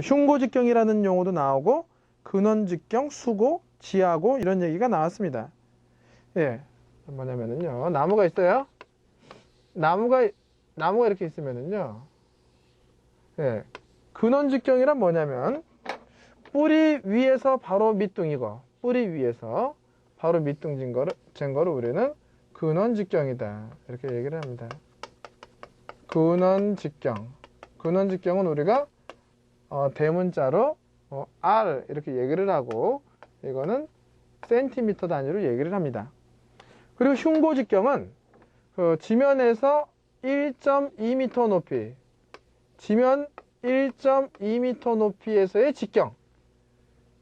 흉고직경이라는 용어도 나오고 근원직경, 수고, 지하고 이런 얘기가 나왔습니다. 예, 뭐냐면은요, 나무가 있어요. 나무가 이렇게 있으면은요, 예, 근원직경이란 뭐냐면 뿌리 위에서 바로 밑둥이고 뿌리 위에서 바로 밑둥 잰 거를 우리는 근원직경이다 이렇게 얘기를 합니다. 근원직경. 근원직경은 우리가 대문자로 R 이렇게 얘기를 하고 이거는 센티미터 단위로 얘기를 합니다. 그리고 흉고직경은 지면에서 1.2m 높이, 지면 1.2m 높이에서의 직경.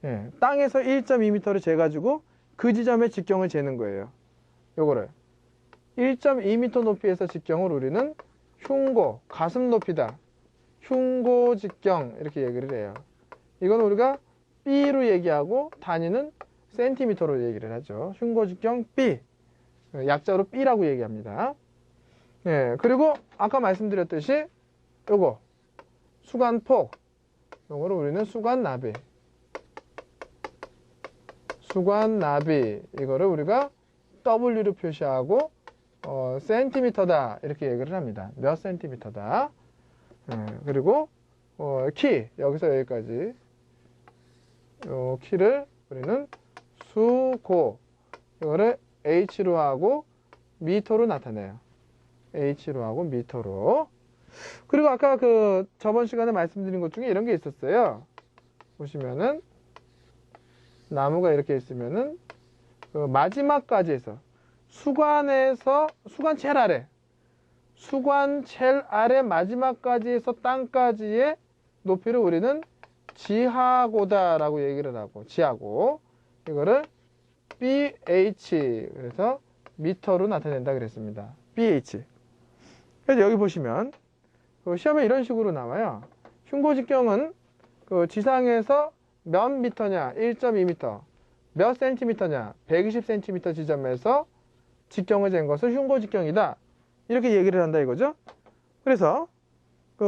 예, 땅에서 1.2m를 재가지고 그 지점의 직경을 재는 거예요. 요거를 1.2m 높이에서 직경을 우리는 흉고, 가슴 높이다. 흉고직경 이렇게 얘기를 해요. 이건 우리가 B로 얘기하고 단위는 센티미터로 얘기를 하죠. 흉고직경 B, 약자로 B라고 얘기합니다. 예, 그리고 아까 말씀드렸듯이 요거 수간폭, 요거를 우리는 수간나비, 이거를 우리가 W로 표시하고 센티미터다 이렇게 얘기를 합니다. 몇 센티미터다. 그리고 키, 여기서 여기까지 요 키를 우리는 수고, 이거를 H로 하고 미터로 나타내요. H로 하고 미터로. 그리고 아까 저번 시간에 말씀드린 것 중에 이런 게 있었어요. 보시면은 나무가 이렇게 있으면은 마지막까지에서 수관에서 수관 제일 아래 마지막까지에서 땅까지의 높이를 우리는 지하고다라고 얘기를 하고, 지하고 이거를 BH, 그래서 미터로 나타낸다 그랬습니다. BH. 그래서 여기 보시면 시험에 이런 식으로 나와요. 흉고직경은 지상에서 몇 미터냐? 1.2m. 몇 센티미터냐? 120cm 지점에서 직경을 잰 것을 흉고직경이다. 이렇게 얘기를 한다 이거죠. 그래서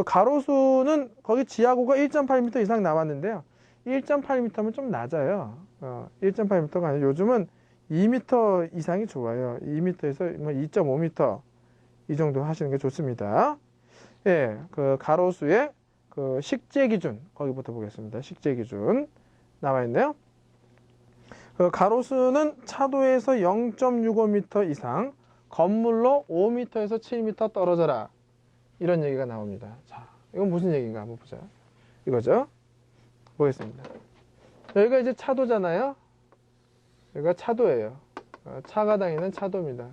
가로수는 거기 지하고가 1.8m 이상 나왔는데요. 1.8m면 좀 낮아요. 1.8m가 아니라 요즘은 2m 이상이 좋아요. 2m에서 2.5m 이 정도 하시는 게 좋습니다. 예, 가로수의 식재 기준 거기부터 보겠습니다. 식재 기준 나와 있네요. 가로수는 차도에서 0.65m 이상, 건물로 5m에서 7m 떨어져라. 이런 얘기가 나옵니다. 자, 이건 무슨 얘기인가 한번 보자. 이거죠. 보겠습니다. 여기가 이제 차도잖아요. 여기가 차도예요. 차가 다니는 차도입니다.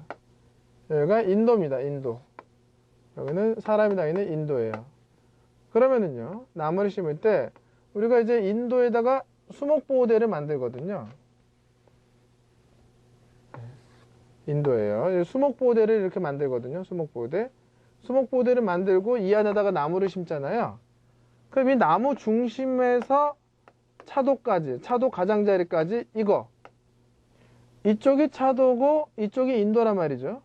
여기가 인도입니다. 인도. 여기는 사람이 다니는 인도예요. 그러면은요, 나무를 심을 때 우리가 이제 인도에다가 수목보호대를 만들거든요. 인도예요. 수목보호대를 이렇게 만들거든요. 수목보호대를 만들고 이 안에다가 나무를 심잖아요. 그럼 이 나무 중심에서 차도까지, 차도 가장자리까지 이쪽이 차도고 이쪽이 인도란 말이죠.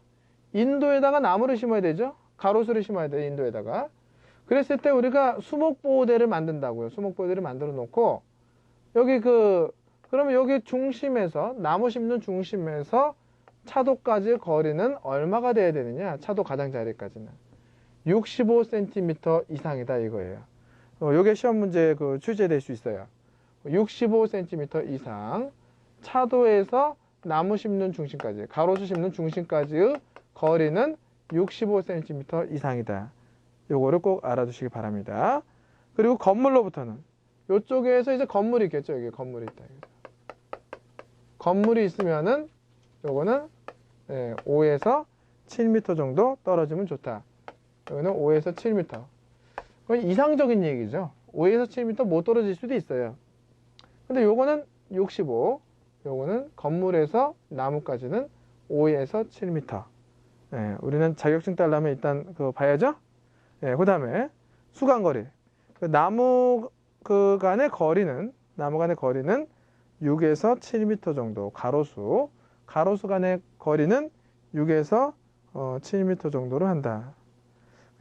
인도에다가 나무를 심어야 되죠. 가로수를 심어야 돼요. 인도에다가. 그랬을 때 우리가 수목보호대를 만든다고요. 수목보호대를 만들어 놓고 여기 그러면 여기 중심에서, 나무 심는 중심에서 차도까지 거리는 얼마가 돼야 되느냐? 차도 가장자리까지는 65cm 이상이다 이거예요. 요게 시험 문제 출제될 수 있어요. 65cm 이상 차도에서 나무 심는 중심까지, 가로수 심는 중심까지의 거리는 65cm 이상이다. 요거를 꼭 알아두시기 바랍니다. 그리고 건물로부터는 요쪽에서 이제 건물이 있겠죠. 여기 건물이 있다. 건물이 있으면은 요거는 5에서 7m 정도 떨어지면 좋다. 여기는 5에서 7m. 그건 이상적인 얘기죠. 5에서 7m 못 떨어질 수도 있어요. 근데 요거는 65. 요거는 건물에서 나무까지는 5에서 7m. 우리는 자격증 따려면 일단 봐야죠. 그 다음에 수간거리. 나무 간의 거리는 6에서 7m 정도. 가로수 간의 거리는 6에서 7m 정도로 한다.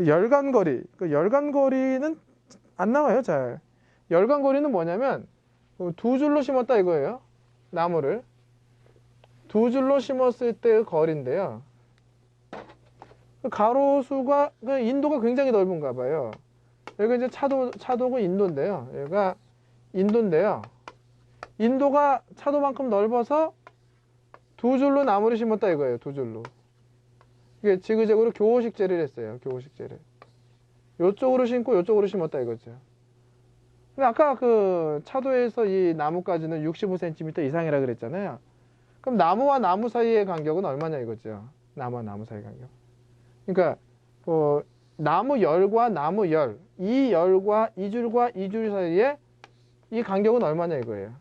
열간거리. 열간거리는 안 나와요, 잘. 열간거리는 뭐냐면 두 줄로 심었다 이거예요. 나무를 두 줄로 심었을 때의 거리인데요. 가로수가 인도가 굉장히 넓은가 봐요. 여기가 이제 차도고 인도인데요. 여기가 인도인데요. 인도가 차도만큼 넓어서 두 줄로 나무를 심었다 이거예요. 두 줄로. 이게 지그재그로 교호식재를 했어요. 교호식재를. 요쪽으로 심고 요쪽으로 심었다 이거죠. 근데 아까 그 차도에서 이 나무까지는 65cm 이상이라 그랬잖아요. 그럼 나무와 나무 사이의 간격은 얼마냐 이거죠. 나무와 나무 사이 간격. 그러니까 나무 열과 나무 열, 이 열과 이 줄과 이 줄 사이에 이 간격은 얼마냐 이거예요.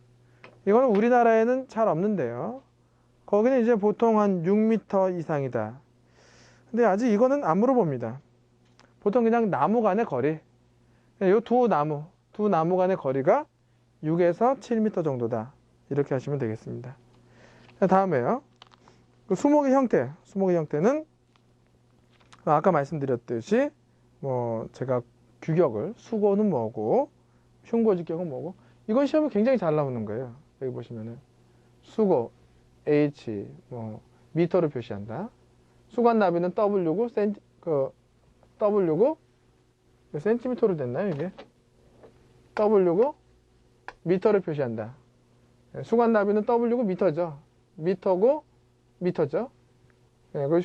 이거는 우리나라에는 잘 없는데요. 거기는 이제 보통 한 6m 이상이다. 근데 아직 이거는 안 물어봅니다. 보통 그냥 나무 간의 거리. 이 두 나무 간의 거리가 6에서 7m 정도다. 이렇게 하시면 되겠습니다. 다음에요. 수목의 형태. 수목의 형태는 아까 말씀드렸듯이 제가 규격을 수고는 뭐고 흉고직경은 뭐고 이건 시험에 굉장히 잘 나오는 거예요. 여기 보시면은 수고 H 미터로 표시한다. 수관 나비는 W고 W고 센티미터로 됐나요 이게? W고 미터를 표시한다. 수관 나비는 W고 미터죠. 미터고 미터죠. 그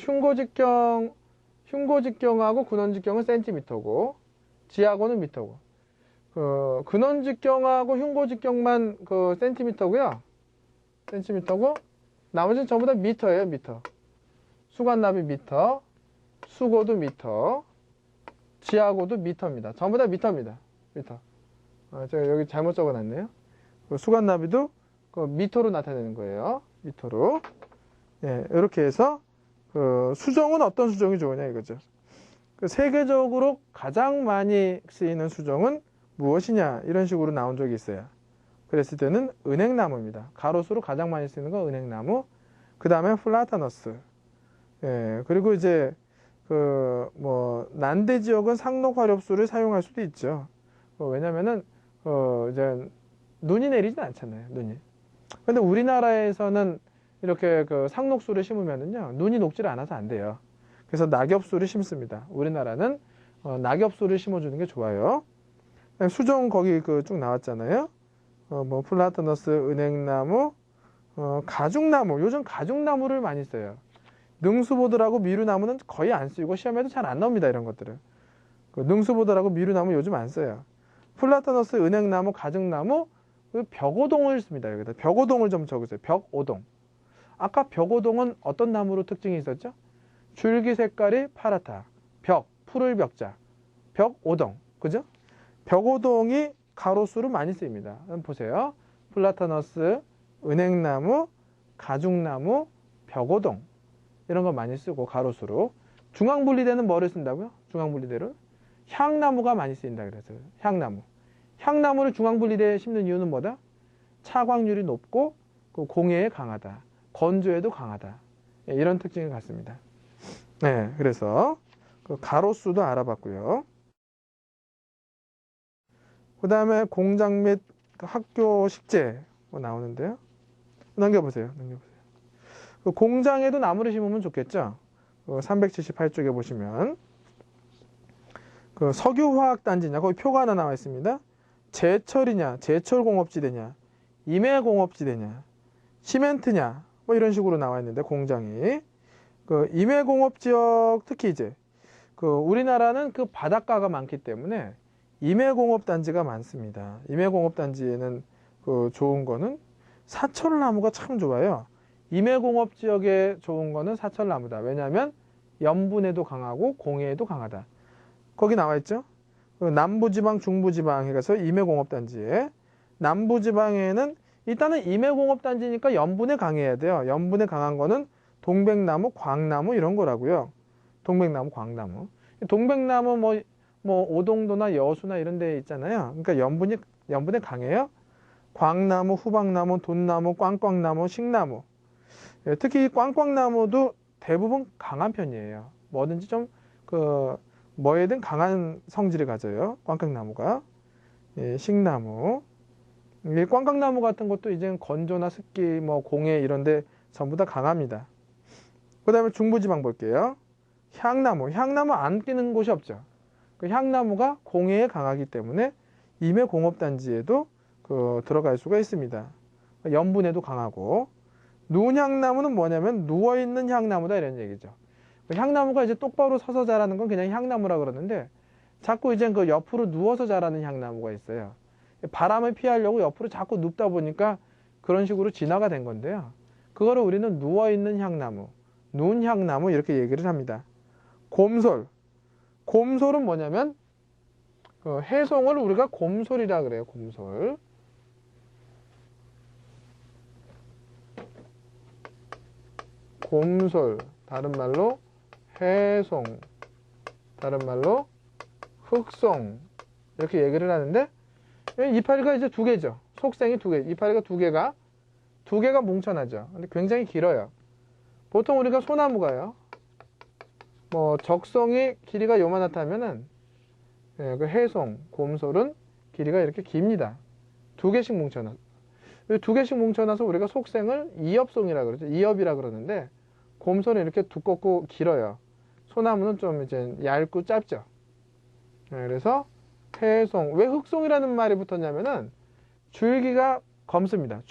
흉고직경하고 근원직경은 센티미터고 지하고는 미터고 근원직경하고 흉고직경만 센티미터고요. 센티미터고 나머지는 전부 다 미터예요. 미터. 수관납이 미터, 수고도 미터, 지하고도 미터입니다. 전부 다 미터입니다. 미터. 제가 여기 잘못 적어놨네요. 수관나비도 미터로 나타내는 거예요. 미터로. 예, 이렇게 해서 수정은 어떤 수정이 좋으냐 이거죠. 세계적으로 가장 많이 쓰이는 수정은 무엇이냐 이런 식으로 나온 적이 있어요. 그랬을 때는 은행나무입니다. 가로수로 가장 많이 쓰이는 건 은행나무. 그 다음에 플라타너스. 예, 그리고 이제 난대 지역은 상록화렵수를 사용할 수도 있죠. 왜냐면은 이제 눈이 내리진 않잖아요. 눈이. 근데 우리나라에서는 이렇게 상록수를 심으면은요 눈이 녹지를 않아서 안 돼요. 그래서 낙엽수를 심습니다. 우리나라는 낙엽수를 심어주는 게 좋아요. 수종 거기 쭉 나왔잖아요. 플라타너스, 은행나무, 가죽나무. 요즘 가죽나무를 많이 써요. 능수보드라고 미루나무는 거의 안 쓰이고 시험에도 잘 안 나옵니다. 이런 것들은. 능수보드라고 미루나무 요즘 안 써요. 플라타너스, 은행나무, 가죽나무, 벽오동을 씁니다. 여기다 벽오동을 좀 적으세요. 벽오동. 아까 벽오동은 어떤 나무로 특징이 있었죠? 줄기 색깔이 파랗다. 벽, 푸를 벽자. 벽오동. 그죠? 벽오동이 가로수로 많이 쓰입니다. 한번 보세요. 플라타너스, 은행나무, 가죽나무, 벽오동. 이런 거 많이 쓰고 가로수로. 중앙분리대는 뭐를 쓴다고요? 중앙분리대를? 향나무가 많이 쓰인다 그래서 향나무. 향나무를 중앙분리대에 심는 이유는 뭐다? 차광률이 높고 공해에 강하다. 건조에도 강하다. 예, 이런 특징을 갖습니다. 네, 그래서 가로수도 알아봤고요. 그 다음에 공장 및 학교 식재 나오는데요. 넘겨보세요. 공장에도 나무를 심으면 좋겠죠. 378쪽에 보시면 석유화학단지냐 거기 표가 하나 나와 있습니다. 제철이냐 제철공업지대냐 임해공업지대냐 시멘트냐 이런 식으로 나와 있는데 공장이 임해공업지역 특히 이제 우리나라는 바닷가가 많기 때문에 임해공업단지가 많습니다. 임해공업단지에는 좋은 거는 사철나무가 참 좋아요. 임해공업지역에 좋은 거는 사철나무다. 왜냐하면 염분에도 강하고 공해에도 강하다. 거기 나와 있죠. 남부지방, 중부지방 해서 임해공업단지에 남부지방에는 일단은 임해공업단지니까 염분에 강해야 돼요. 염분에 강한 거는 동백나무, 광나무 이런 거라고요. 동백나무, 광나무. 동백나무 오동도나 여수나 이런 데 있잖아요. 그러니까 염분에 강해요. 광나무, 후박나무, 돈나무, 꽝꽝나무, 식나무. 특히 꽝꽝나무도 대부분 강한 편이에요. 뭐든지 좀 뭐에든 강한 성질을 가져요. 꽝꽝나무가. 예, 식나무. 이 꽝꽝나무 같은 것도 이제 건조나 습기, 뭐 공해 이런데 전부 다 강합니다. 그 다음에 중부지방 볼게요. 향나무. 향나무 안 끼는 곳이 없죠. 그 향나무가 공해에 강하기 때문에 임해공업단지에도 들어갈 수가 있습니다. 염분에도 강하고. 눈향나무는 뭐냐면 누워있는 향나무다 이런 얘기죠. 향나무가 이제 똑바로 서서 자라는 건 그냥 향나무라 그러는데 자꾸 이제 그 옆으로 누워서 자라는 향나무가 있어요. 바람을 피하려고 옆으로 자꾸 눕다 보니까 그런 식으로 진화가 된 건데요. 그거를 우리는 누워있는 향나무, 눈향나무 이렇게 얘기를 합니다. 곰솔. 곰솔은 뭐냐면 해송을 우리가 곰솔이라 그래요. 곰솔. 곰솔. 다른 말로 해송. 다른 말로 흑송. 이렇게 얘기를 하는데 이파리가 이제 두 개죠. 속생이 두 개. 이파리가 두 개가 뭉쳐나죠. 근데 굉장히 길어요. 보통 우리가 소나무가요. 뭐 적성이 길이가 요만하다면은 그 해송, 곰솔은 길이가 이렇게 깁니다. 두 개씩 뭉쳐나. 두 개씩 뭉쳐나서 우리가 속생을 이엽송이라 그러죠. 이엽이라 그러는데 곰솔은 이렇게 두껍고 길어요. 소나무는 좀 이제 얇고 짧죠. 그래서 해송. 왜 흑송이라는 말이 붙었냐면은 줄기가 검습니다.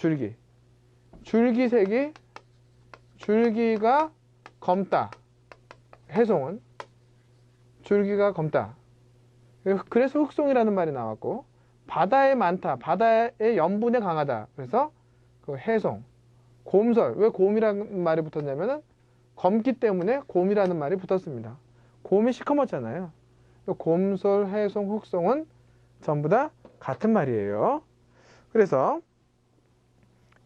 줄기가 검다. 해송은 줄기가 검다. 그래서 흑송이라는 말이 나왔고, 바다에 많다. 바다의 염분에 강하다. 그래서 그 해송. 곰솔. 왜 곰이라는 말이 붙었냐면은 검기 때문에 곰이라는 말이 붙었습니다. 곰이 시커멓잖아요. 곰솔, 해송, 흑송은 전부 다 같은 말이에요. 그래서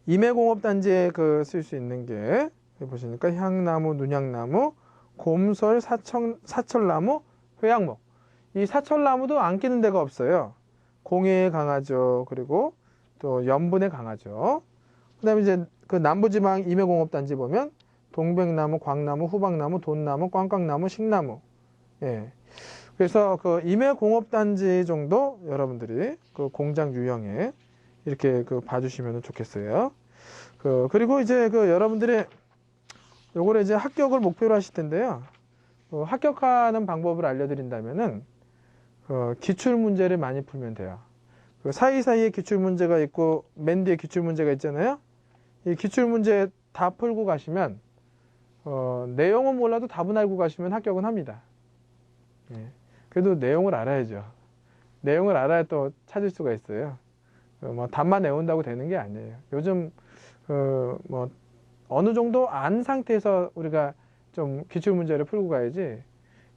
임해공업단지에 쓸 수 있는 게 보시니까 향나무, 눈향나무, 곰솔, 사철나무, 회양목. 이 사철나무도 안 끼는 데가 없어요. 공해에 강하죠. 그리고 또 염분에 강하죠. 그 다음에 이제 그 남부지방 임해공업단지 보면 동백나무, 광나무, 후박나무, 돈나무, 꽝꽝나무, 식나무. 예. 그래서 그 임해공업단지 정도 여러분들이 그 공장 유형에 이렇게 봐주시면 좋겠어요. 그리고 이제 여러분들이 요거를 이제 합격을 목표로 하실 텐데요. 합격하는 방법을 알려드린다면은 기출 문제를 많이 풀면 돼요. 사이사이에 기출 문제가 있고 맨 뒤에 기출 문제가 있잖아요. 이 기출 문제 다 풀고 가시면 내용은 몰라도 답은 알고 가시면 합격은 합니다. 예. 그래도 내용을 알아야죠. 내용을 알아야 또 찾을 수가 있어요. 뭐 답만 외운다고 되는 게 아니에요. 요즘 뭐 어느 정도 안 상태에서 우리가 좀 기출 문제를 풀고 가야지.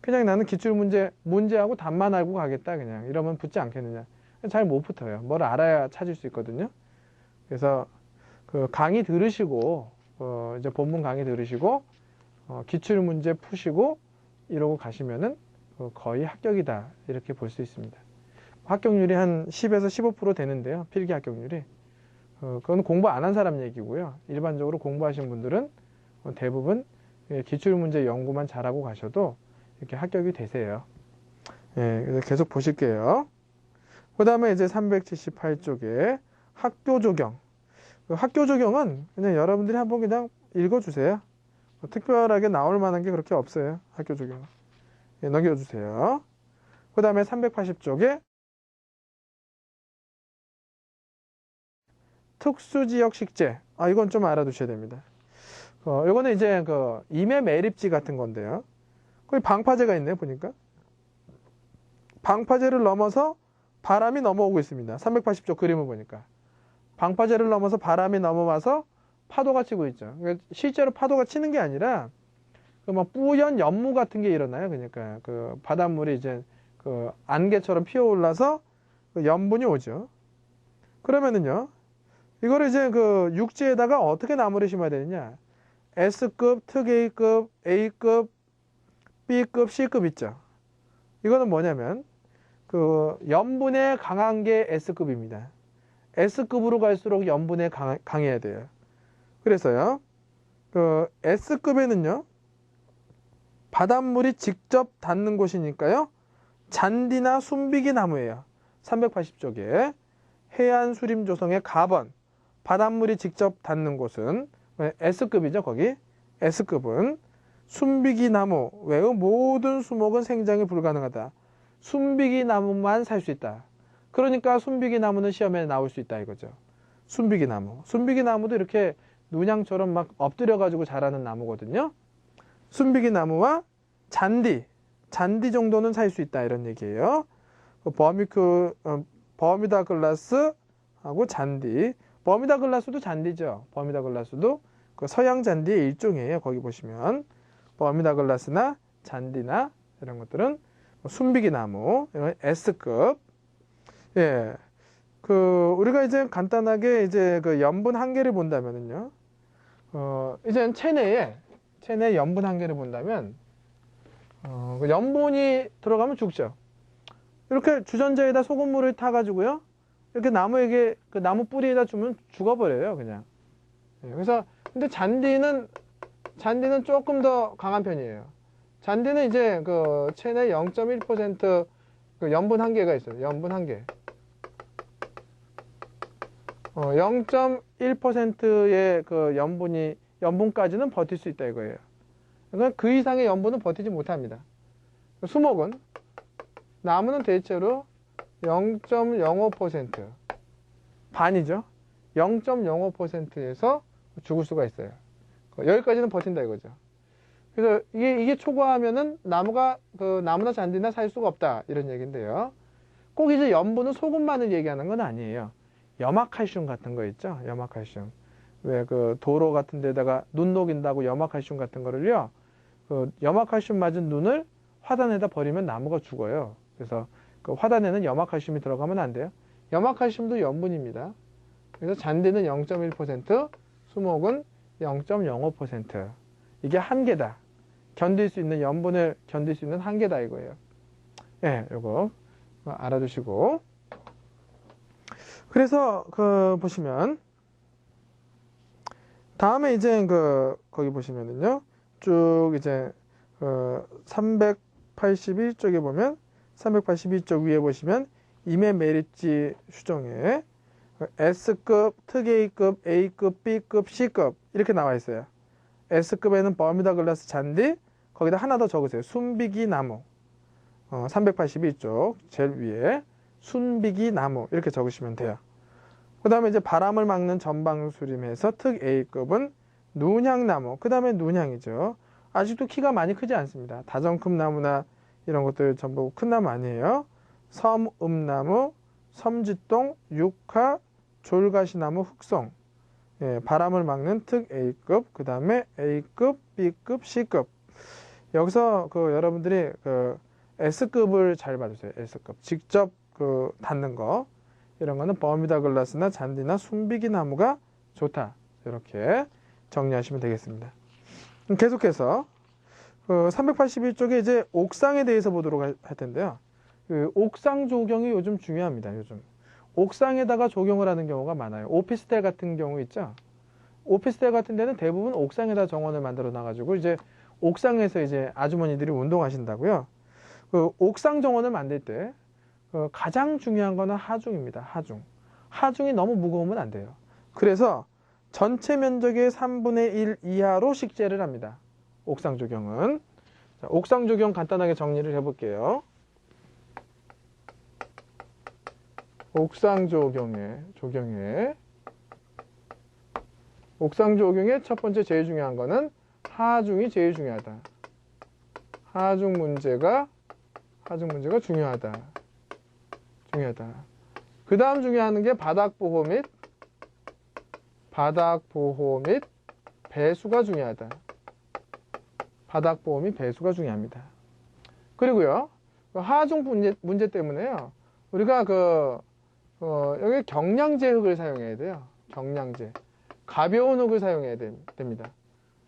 그냥 나는 기출 문제하고 답만 알고 가겠다 그냥 이러면 붙지 않겠느냐. 잘 못 붙어요. 뭘 알아야 찾을 수 있거든요. 그래서 강의 들으시고 이제 본문 강의 들으시고 기출 문제 푸시고 이러고 가시면은 거의 합격이다 이렇게 볼 수 있습니다. 합격률이 한 10에서 15% 되는데요. 필기 합격률이. 그건 공부 안 한 사람 얘기고요. 일반적으로 공부하신 분들은 대부분 기출문제 연구만 잘하고 가셔도 이렇게 합격이 되세요. 예, 그래서 계속 보실게요. 그 다음에 이제 378쪽에 학교 조경. 학교 조경은 그냥 여러분들이 한번 그냥 읽어주세요. 특별하게 나올 만한 게 그렇게 없어요. 학교 조경. 예, 넘겨주세요. 그 다음에 380쪽에 특수지역 식재. 이건 좀 알아두셔야 됩니다. 이거는 이제 임해 매립지 같은 건데요. 거기 방파제가 있네요, 보니까. 방파제를 넘어서 바람이 넘어오고 있습니다. 380쪽 그림을 보니까. 방파제를 넘어서 바람이 넘어와서 파도가 치고 있죠. 그러니까 실제로 파도가 치는 게 아니라 막 뿌연 연무 같은 게 일어나요. 그러니까 바닷물이 이제 안개처럼 피어올라서 염분이 오죠. 그러면은요, 이거를 이제 육지에다가 어떻게 나무를 심어야 되느냐? S급, 특A급, A급, B급, C급 있죠. 이거는 뭐냐면 염분에 강한 게 S급입니다. S급으로 갈수록 염분에 강해야 돼요. 그래서요, S급에는요, 바닷물이 직접 닿는 곳이니까요, 잔디나 순비기 나무예요. 380쪽에 해안 수림 조성의 가번, 바닷물이 직접 닿는 곳은 S급이죠, 거기. S급은 순비기 나무 외의 모든 수목은 생장이 불가능하다. 순비기 나무만 살 수 있다. 그러니까 순비기 나무는 시험에 나올 수 있다 이거죠. 순비기 나무. 순비기 나무도 이렇게 눈양처럼 막 엎드려가지고 자라는 나무거든요. 순비기 나무와 잔디. 잔디 정도는 살 수 있다 이런 얘기예요. 버뮤다 글라스하고 잔디. 버뮤다 글라스도 잔디죠. 버뮤다 글라스도 그 서양 잔디의 일종이에요. 거기 보시면 버뮤다 글라스나 잔디나 이런 것들은 순비기 나무, 이런 S급. 예. 우리가 이제 간단하게 이제 그 염분 한계를 본다면은요. 이제 체내에 염분 한계를 본다면, 그 염분이 들어가면 죽죠. 이렇게 주전자에다 소금물을 타가지고요. 이렇게 나무에게, 그 나무 뿌리에다 주면 죽어버려요, 그냥. 예. 그래서, 근데 잔디는 조금 더 강한 편이에요. 잔디는 이제 그 체내 0.1% 그 염분 한계가 있어요. 염분 한계. 0.1%의 그 염분까지는 버틸 수 있다 이거예요. 그러니까 그 이상의 염분은 버티지 못합니다. 수목은, 나무는 대체로 0.05%, 반이죠. 0.05%에서 죽을 수가 있어요. 여기까지는 버틴다 이거죠. 그래서 이게 초과하면은 나무나 잔디나 살 수가 없다 이런 얘기인데요. 꼭 이제 염분은 소금만을 얘기하는 건 아니에요. 염화칼슘 같은 거 있죠. 염화칼슘. 왜 그 도로 같은 데다가 눈 녹인다고 염화칼슘 같은 거를요. 그 염화칼슘 맞은 눈을 화단에다 버리면 나무가 죽어요. 그래서 그 화단에는 염화칼슘이 들어가면 안 돼요. 염화칼슘도 염분입니다. 그래서 잔디는 0.1%, 수목은 0.05%. 이게 한계다. 견딜 수 있는 염분을 견딜 수 있는 한계다 이거예요. 예, 요거 알아두시고. 그래서 보시면 다음에 이제 거기 보시면은요. 쭉 이제 381쪽에 보면 382쪽 위에 보시면 임의 메리지 수정에 S급, 특A급, A급, B급, C급 이렇게 나와 있어요. S급에는 버뮤다 글라스 잔디, 거기다 하나 더 적으세요. 순비기 나무. 382쪽 제일 위에 순비기 나무 이렇게 적으시면 돼요. 그 다음에 이제 바람을 막는 전방수림에서 특 A급은 눈향나무. 그 다음에 눈향이죠. 아직도 키가 많이 크지 않습니다. 다정금 나무나 이런 것들 전부 큰 나무 아니에요. 섬음나무, 섬지똥, 육화, 졸가시나무, 흑송. 예, 바람을 막는 특 A급, 그 다음에 A급, B급, C급. 여기서 여러분들이 S급을 잘 봐주세요. S급. 직접 닿는 거. 이런 거는 버뮤다 글라스나 잔디나 순비기 나무가 좋다. 이렇게 정리하시면 되겠습니다. 계속해서 381쪽에 이제 옥상에 대해서 보도록 할 텐데요. 옥상 조경이 요즘 중요합니다. 요즘 옥상에다가 조경을 하는 경우가 많아요. 오피스텔 같은 경우 있죠. 오피스텔 같은 데는 대부분 옥상에다 정원을 만들어 놔가지고 이제 옥상에서 이제 아주머니들이 운동하신다고요. 옥상 정원을 만들 때 가장 중요한 거는 하중입니다. 하중이 너무 무거우면 안 돼요. 그래서 전체 면적의 3분의 1 이하로 식재를 합니다. 옥상 조경은. 자, 옥상 조경 간단하게 정리를 해볼게요. 옥상 조경의 첫 번째 제일 중요한 거는 하중이 제일 중요하다. 하중 문제가 중요하다. 그 다음 중요한 게 바닥 보호 및 배수가 중요하다. 바닥 보호 및 배수가 중요합니다. 그리고요, 하중 문제 때문에요, 우리가 여기 경량제 흙을 사용해야 돼요. 경량제. 가벼운 흙을 사용해야 됩니다.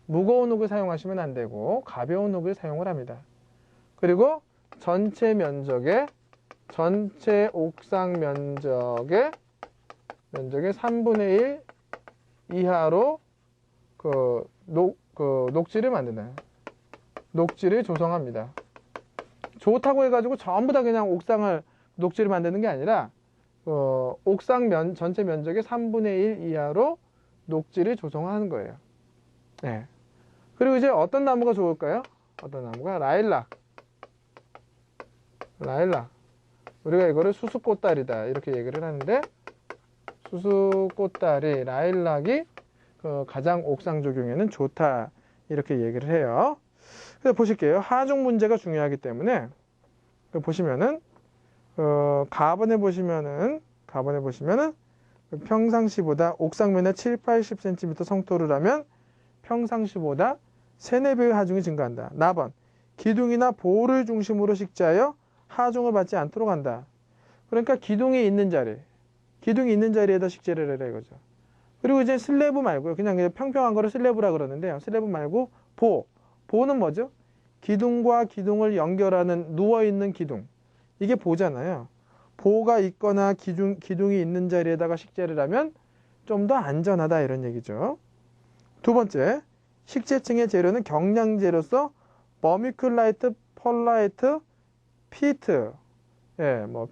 무거운 흙을 사용하시면 안 되고, 가벼운 흙을 사용을 합니다. 그리고 전체 옥상 면적의 3분의 1 이하로 녹지를 만드나요? 녹지를 조성합니다. 좋다고 해가지고 전부 다 그냥 옥상을 녹지를 만드는 게 아니라 옥상 전체 면적의 3분의 1 이하로 녹지를 조성하는 거예요. 네. 그리고 이제 어떤 나무가 좋을까요? 어떤 나무가? 라일락. 우리가 이거를 수수꽃다리다 이렇게 얘기를 하는데, 수수꽃다리, 라일락이 가장 옥상 적용에는 좋다 이렇게 얘기를 해요. 그래서 보실게요. 하중 문제가 중요하기 때문에 보시면은 가번에 보시면은 평상시보다 옥상면에 7, 80cm 성토를 하면 평상시보다 3, 4배의 하중이 증가한다. 나번 기둥이나 볼을 중심으로 식재하여 하중을 받지 않도록 한다. 그러니까 기둥이 있는 자리에다 식재를 해라 이거죠. 그리고 이제 슬래브 말고요. 그냥 평평한 거를 슬래브라 그러는데요. 슬래브 말고 보는 뭐죠? 기둥과 기둥을 연결하는 누워있는 기둥. 이게 보잖아요. 보가 있거나 기둥이 있는 자리에다가 식재를 하면 좀 더 안전하다 이런 얘기죠. 두 번째, 식재층의 재료는 경량재로서 버미큘라이트, 펄라이트, 피트,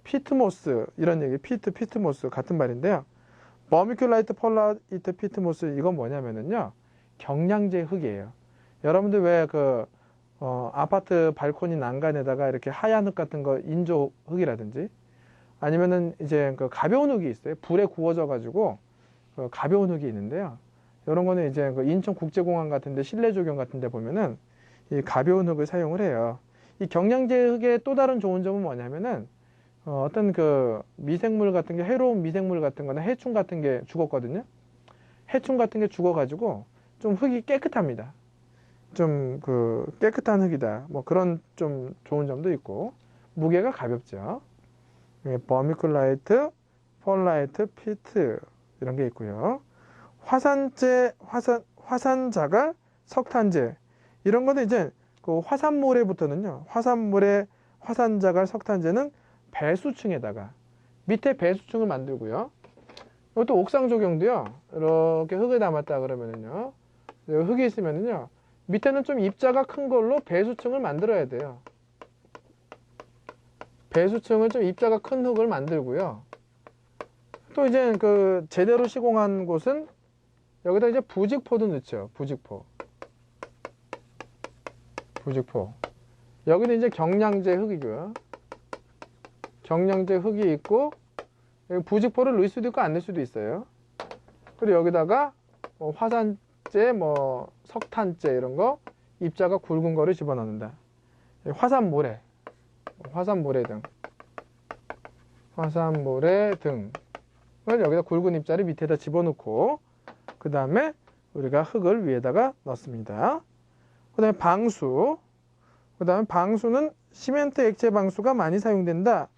피트모스 이런 얘기, 피트모스 같은 말인데요. 버미큘라이트, 펄라이트, 피트모스 이건 뭐냐면은요, 경량재 흙이에요. 여러분들 왜 아파트 발코니 난간에다가 이렇게 하얀 흙 같은 거 인조 흙이라든지 아니면은 이제 가벼운 흙이 있어요. 불에 구워져 가지고 가벼운 흙이 있는데요. 이런 거는 이제 인천국제공항 같은데 실내 조경 같은데 보면은 이 가벼운 흙을 사용을 해요. 이 경량재 흙의 또 다른 좋은 점은 뭐냐면은 어떤 미생물 같은 게, 해로운 미생물 같은 거나 해충 같은 게 죽었거든요. 해충 같은 게 죽어가지고 좀 흙이 깨끗합니다. 좀 깨끗한 흙이다. 뭐 그런 좀 좋은 점도 있고, 무게가 가볍죠. 버미큘라이트, 펄라이트, 피트 이런 게 있고요. 화산자갈, 석탄재 이런 거는 이제 화산모래부터는요. 화산자갈, 석탄재는 배수층에다가 밑에 배수층을 만들고요. 또 옥상 조경도요. 이렇게 흙을 담았다 그러면은요. 흙이 있으면은요. 밑에는 좀 입자가 큰 걸로 배수층을 만들어야 돼요. 배수층을 좀 입자가 큰 흙을 만들고요. 또 이제 제대로 시공한 곳은 여기다 이제 부직포도 넣죠. 부직포. 여기는 이제 경량재 흙이고요. 경량재 흙이 있고, 여기 부직포를 넣을 수도 있고 안 넣을 수도 있어요. 그리고 여기다가 화산재, 석탄재 이런 거 입자가 굵은 거를 집어넣는다. 화산모래 등을 여기다 굵은 입자를 밑에다 집어넣고, 그 다음에 우리가 흙을 위에다가 넣습니다. 그 다음에 방수는 시멘트 액체 방수가 많이 사용된다.